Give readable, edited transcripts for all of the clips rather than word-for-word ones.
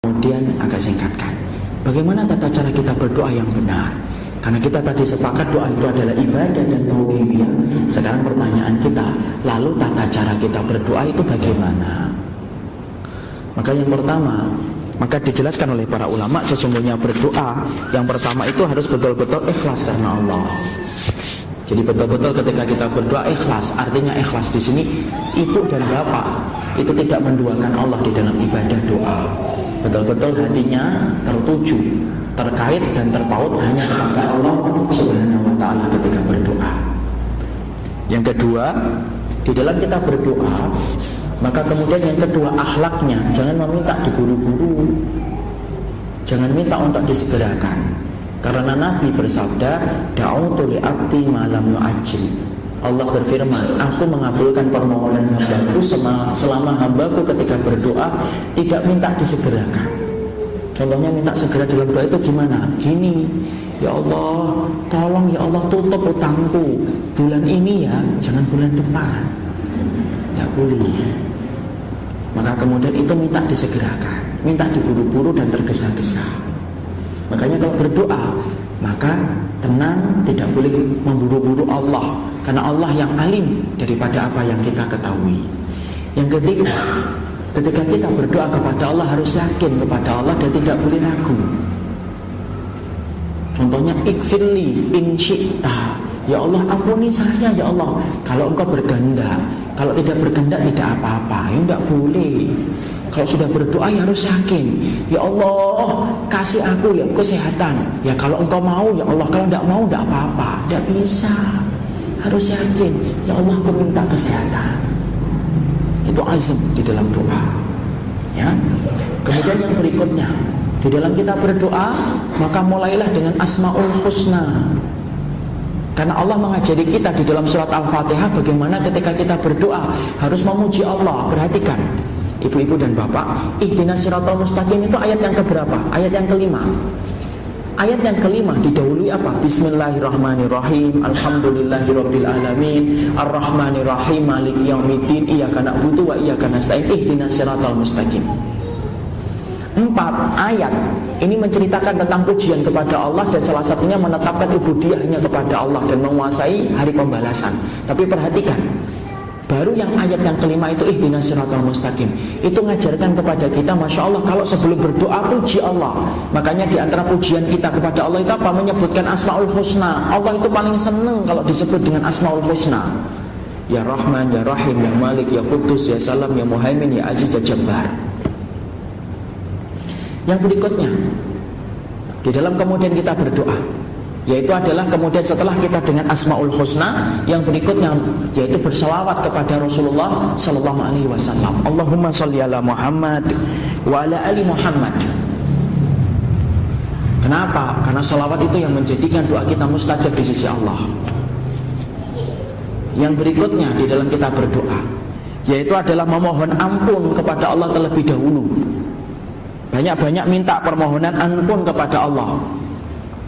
Kemudian agak singkatkan, bagaimana tata cara kita berdoa yang benar? Karena kita tadi sepakat doa itu adalah ibadah dan tauqifiyah. Sekarang pertanyaan kita, lalu tata cara kita berdoa itu bagaimana? Maka yang pertama, maka dijelaskan oleh para ulama, sesungguhnya berdoa yang pertama itu harus betul-betul ikhlas karena Allah. Jadi betul-betul ketika kita berdoa ikhlas, artinya ikhlas di sini ibu dan bapak itu tidak menduakan Allah di dalam ibadah doa. Betul-betul hatinya tertuju, terkait dan terpaut hanya kepada Allah Subhanahu wa ta'ala ketika berdoa. Yang kedua, di dalam kita berdoa, maka kemudian yang kedua akhlaknya, jangan meminta diburu-buru, jangan minta untuk disegerakan. Karena Nabi bersabda, da'utu li abdi ma lam yu'ajjil. Allah berfirman, aku mengabulkan permohonan hambaku selama hambaku ketika berdoa tidak minta disegerakan. Contohnya minta segera dalam doa itu gimana? Gini, ya Allah, tolong ya Allah tutup utangku bulan ini ya, jangan bulan depan. Ya boleh. Maka kemudian itu minta disegerakan, minta diburu-buru dan tergesa-gesa. Makanya kalau berdoa, maka tenang, tidak boleh memburu-buru Allah, karena Allah yang alim daripada apa yang kita ketahui. Yang ketiga, ketika kita berdoa kepada Allah harus yakin kepada Allah dan tidak boleh ragu. Contohnya ikfirli in syi'ta, ya Allah ampuni saya ya Allah. Kalau engkau berkehendak, kalau tidak berkehendak tidak apa-apa, ya enggak boleh. Kalau sudah berdoa ya harus yakin, ya Allah kasih aku ya kesehatan. Ya kalau engkau mau ya Allah, kalau tidak mau tidak apa-apa. Tidak bisa, harus yakin, ya Allah aku minta kesehatan. Itu azam di dalam doa ya. Kemudian yang berikutnya, di dalam kita berdoa maka mulailah dengan Asmaul Husna. Karena Allah mengajari kita di dalam surat Al-Fatihah bagaimana ketika kita berdoa harus memuji Allah. Perhatikan ibu-ibu dan bapak, ihdinas siratal mustaqim itu ayat yang keberapa? Ayat yang kelima. Ayat yang kelima didahului apa? Bismillahirrahmanirrahim, alhamdulillahirabbil alamin, arrahmanirrahim, maliki yaumiddin, iyyaka na'budu wa iyyaka nasta'in, ihdinas siratal mustaqim. 4 ayat ini menceritakan tentang pujian kepada Allah dan salah satunya menetapkan ubudiyahnya kepada Allah dan menguasai hari pembalasan. Tapi perhatikan, baru yang ayat yang kelima itu ihdinas siratal mustaqim, itu mengajarkan kepada kita, Masya Allah, kalau sebelum berdoa puji Allah. Makanya di antara pujian kita kepada Allah itu apa? Menyebutkan Asmaul Husna. Allah itu paling senang kalau disebut dengan Asmaul Husna. Ya Rahman, Ya Rahim, Ya Malik, Ya Qudus, Ya Salam, Ya Muhaimin, Ya Aziz, Ya Jabbar. Yang berikutnya, di dalam kemudian kita berdoa, yaitu adalah kemudian setelah kita dengan Asmaul Husna, yang berikutnya yaitu bersalawat kepada Rasulullah Sallallahu Alaihi Wasallam. Allahumma sholli ala Muhammad wa ala ali Muhammad. Kenapa? Karena salawat itu yang menjadikan doa kita mustajab di sisi Allah. Yang berikutnya di dalam kita berdoa, yaitu adalah memohon ampun kepada Allah terlebih dahulu. Banyak-banyak minta permohonan ampun kepada Allah.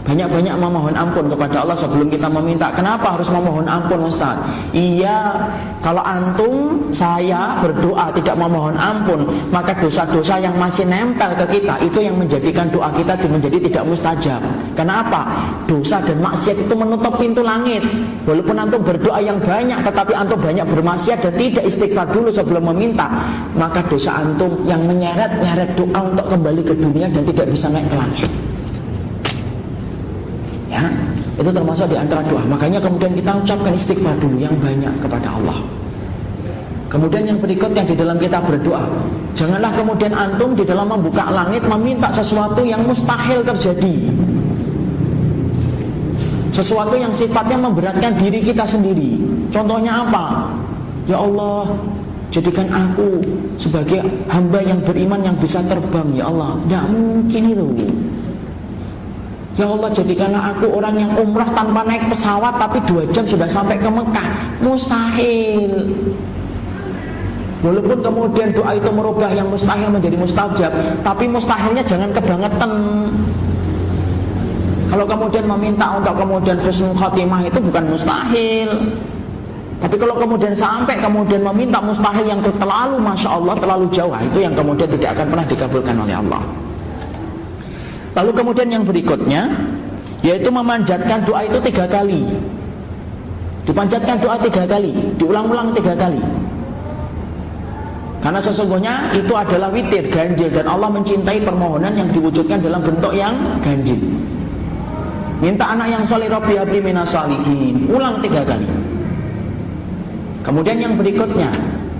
Banyak-banyak memohon ampun kepada Allah sebelum kita meminta. Kenapa harus memohon ampun, Ustaz? Iya, kalau antum, saya berdoa tidak memohon ampun, maka dosa-dosa yang masih nempel ke kita itu yang menjadikan doa kita menjadi tidak mustajab. Kenapa? Dosa dan maksiat itu menutup pintu langit. Walaupun antum berdoa yang banyak, tetapi antum banyak bermaksiat dan tidak istighfar dulu sebelum meminta, maka dosa antum yang menyeret-nyeret doa untuk kembali ke dunia dan tidak bisa naik ke langit. Ya, itu termasuk di antara doa. Makanya kemudian kita ucapkan istighfar dulu yang banyak kepada Allah. Kemudian yang berikutnya di dalam kita berdoa, janganlah kemudian antum di dalam membuka langit meminta sesuatu yang mustahil terjadi, sesuatu yang sifatnya memberatkan diri kita sendiri. Contohnya apa? Ya Allah, jadikan aku sebagai hamba yang beriman yang bisa terbang, ya Allah. Tidak mungkin itu. Ya Allah, jadikanlah aku orang yang umrah tanpa naik pesawat tapi 2 jam sudah sampai ke Mekah. Mustahil. Walaupun kemudian doa itu merubah yang mustahil menjadi mustajab, tapi mustahilnya jangan kebangetan. Kalau kemudian meminta untuk kemudian husnul khotimah itu bukan mustahil. Tapi kalau kemudian sampai kemudian meminta mustahil yang terlalu Masya Allah, terlalu jauh, itu yang kemudian tidak akan pernah dikabulkan oleh Allah. Lalu kemudian yang berikutnya yaitu memanjatkan doa itu 3 kali. Dipanjatkan doa 3 kali, diulang-ulang 3 kali. Karena sesungguhnya itu adalah witir, ganjil, dan Allah mencintai permohonan yang diwujudkan dalam bentuk yang ganjil. Minta anak yang salih, Rabbi habli minas salihin, ulang 3 kali. Kemudian yang berikutnya,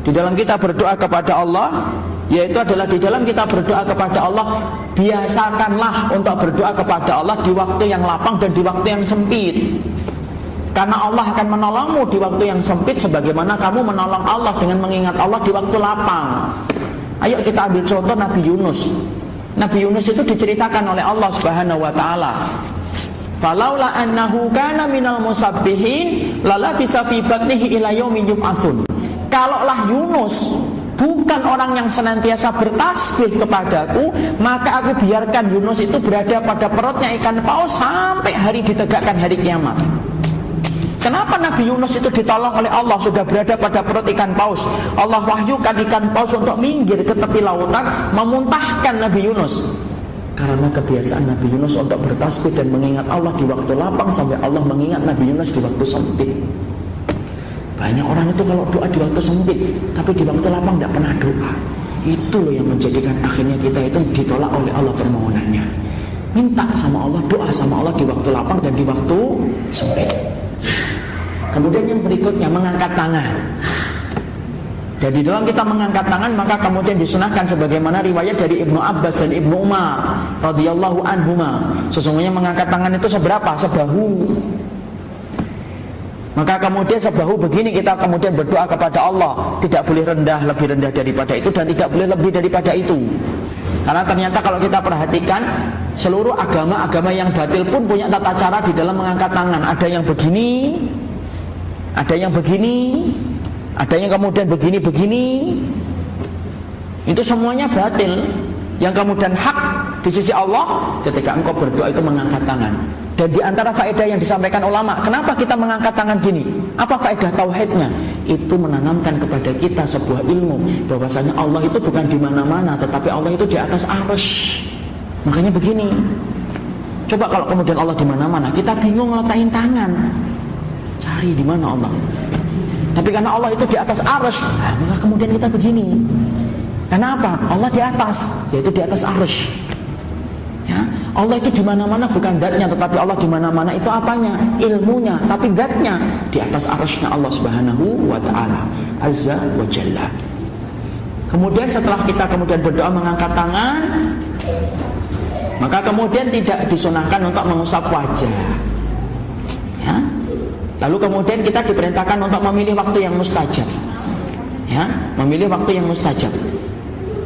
di dalam kita berdoa kepada Allah, yaitu adalah di dalam kita berdoa kepada Allah, biasakanlah untuk berdoa kepada Allah di waktu yang lapang dan di waktu yang sempit. Karena Allah akan menolongmu di waktu yang sempit sebagaimana kamu menolong Allah dengan mengingat Allah di waktu lapang. Ayo kita ambil contoh Nabi Yunus. Nabi Yunus itu diceritakan oleh Allah Subhanahu wa taala, "Falaula annahu kana minal musabbihin lalabisa fi batnihi ila yaumi yub'atsun." Kalaulah Yunus bukan orang yang senantiasa bertasbih kepadaku, maka aku biarkan Yunus itu berada pada perutnya ikan paus sampai hari ditegakkan hari kiamat. Kenapa Nabi Yunus itu ditolong oleh Allah, sudah berada pada perut ikan paus? Allah wahyukan ikan paus untuk minggir ke tepi lautan, memuntahkan Nabi Yunus. Karena kebiasaan Nabi Yunus untuk bertasbih dan mengingat Allah di waktu lapang, sampai Allah mengingat Nabi Yunus di waktu sempit. Banyak orang itu kalau doa di waktu sempit, tapi di waktu lapang tidak pernah doa. Itu loh yang menjadikan akhirnya kita itu ditolak oleh Allah permohonannya. Minta sama Allah, doa sama Allah di waktu lapang dan di waktu sempit. Kemudian yang berikutnya mengangkat tangan. Dan di dalam kita mengangkat tangan, maka kemudian disunahkan sebagaimana riwayat dari Ibnu Abbas dan Ibnu Umar radhiyallahu anhuma. Sesungguhnya mengangkat tangan itu seberapa? Sebahu. Maka kemudian sebahu begini kita kemudian berdoa kepada Allah. Tidak boleh rendah, lebih rendah daripada itu, dan tidak boleh lebih daripada itu. Karena ternyata kalau kita perhatikan, seluruh agama-agama yang batil pun punya tata cara di dalam mengangkat tangan. Ada yang begini, ada yang begini, ada yang kemudian begini-begini. Itu semuanya batil. Yang kemudian hak di sisi Allah ketika engkau berdoa itu mengangkat tangan. Dan di antara faedah yang disampaikan ulama, kenapa kita mengangkat tangan gini? Apa faedah tauhidnya? Itu menanamkan kepada kita sebuah ilmu bahwasanya Allah itu bukan di mana-mana, tetapi Allah itu di atas arsy. Makanya begini. Coba kalau kemudian Allah di mana-mana, kita bingung ngeletakkan tangan. Cari di mana Allah. Tapi karena Allah itu di atas arsy, maka kemudian kita begini. Kenapa? Allah di atas, yaitu di atas arsy. Ya, Allah itu di mana-mana bukan zatnya, tetapi Allah di mana-mana itu apanya? Ilmunya, tapi zatnya di atas arsy-nya Allah Subhanahu wa taala, azza wa jalla. Kemudian setelah kita kemudian berdoa mengangkat tangan, maka kemudian tidak disunahkan untuk mengusap wajah. Ya. Lalu kemudian kita diperintahkan untuk memilih waktu yang mustajab. Ya, memilih waktu yang mustajab.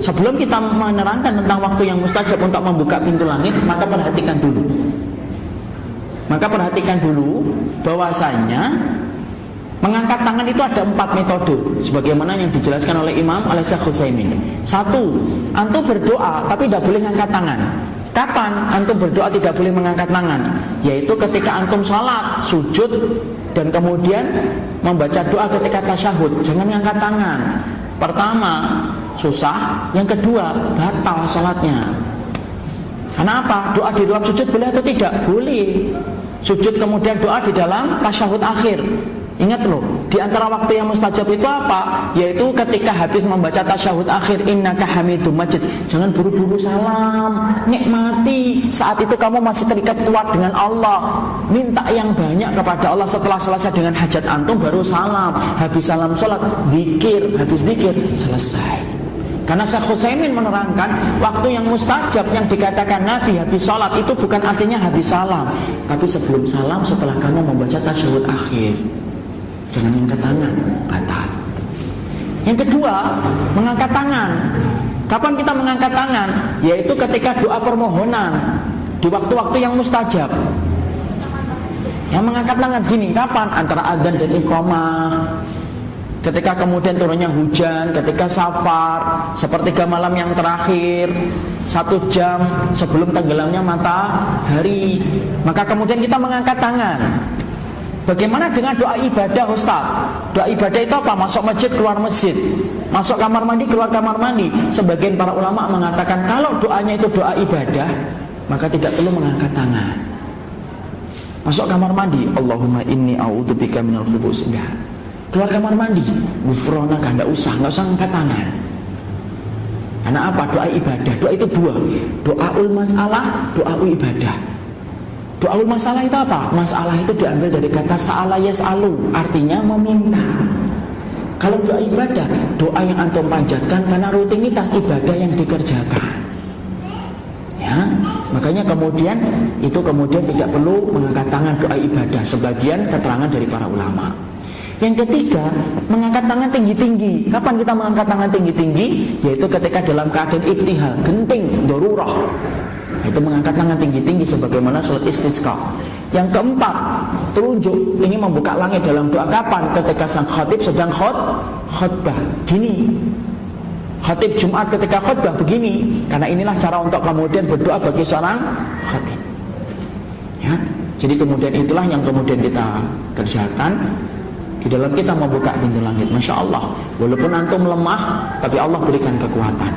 Sebelum kita menerangkan tentang waktu yang mustajab untuk membuka pintu langit, maka perhatikan dulu. Maka perhatikan dulu bahwasanya mengangkat tangan itu ada 4 metode, sebagaimana yang dijelaskan oleh Imam Al-Syekh Utsaimin. 1, antum berdoa tapi tidak boleh mengangkat tangan. Kapan antum berdoa tidak boleh mengangkat tangan? Yaitu ketika antum salat, sujud, dan kemudian membaca doa ketika tasyahud. Jangan mengangkat tangan. Pertama, susah. Yang kedua, batal salatnya. Kenapa? Doa di dalam sujud boleh atau tidak? Boleh. Sujud kemudian doa di dalam tasyahud akhir. Ingat loh, di antara waktu yang mustajab itu apa? Yaitu ketika habis membaca tasyahud akhir, innaka hamidum majid. Jangan buru-buru salam, nikmati. Saat itu kamu masih terikat kuat dengan Allah. Minta yang banyak kepada Allah. Setelah selesai dengan hajat antum baru salam. Habis salam sholat, zikir. Habis zikir, selesai. Karena Syekh Utsaimin menerangkan waktu yang mustajab yang dikatakan Nabi habis sholat itu bukan artinya habis salam, tapi sebelum salam, setelah kamu membaca tasyahud akhir. Jangan mengangkat tangan, batal. Yang kedua, mengangkat tangan. Kapan kita mengangkat tangan? Yaitu ketika doa permohonan di waktu-waktu yang mustajab. Yang mengangkat tangan gini, kapan? Antara adzan dan iqamah. Ketika kemudian turunnya hujan, ketika safar, sepertiga malam yang terakhir, 1 jam sebelum tenggelamnya matahari, maka kemudian kita mengangkat tangan. Bagaimana dengan doa ibadah, Ustaz? Doa ibadah itu apa? Masuk masjid, keluar masjid. Masuk kamar mandi, keluar kamar mandi. Sebagian para ulama mengatakan kalau doanya itu doa ibadah, maka tidak perlu mengangkat tangan. Masuk kamar mandi, Allahumma inni a'udzubika minal khubus, enggak. Keluar kamar mandi, ghufranaka, enggak usah angkat tangan. Karena apa? Doa ibadah. Doa itu dua, doaul masalah, doaul ibadah. Doaul masalah itu apa? Masalah itu diambil dari kata sa'ala yas'alu, artinya meminta. Kalau doa ibadah, doa yang antum panjatkan karena rutinitas ibadah yang dikerjakan. Ya, makanya kemudian tidak perlu mengangkat tangan doa ibadah, sebagian keterangan dari para ulama. Yang ketiga, mengangkat tangan tinggi-tinggi. Kapan kita mengangkat tangan tinggi-tinggi? Yaitu ketika dalam keadaan ibtihal, genting, darurah. Itu mengangkat tangan tinggi-tinggi sebagaimana sholat istisqa. Yang keempat, telunjuk ini membuka langit dalam doa kapan? Ketika sang khatib sedang khutbah. Gini. Khatib Jumat ketika khutbah begini, karena inilah cara untuk kemudian berdoa bagi seorang khatib. Ya, jadi kemudian itulah yang kemudian kita kerjakan di dalam kita membuka pintu langit. Masya Allah, walaupun antum lemah, tapi Allah berikan kekuatan.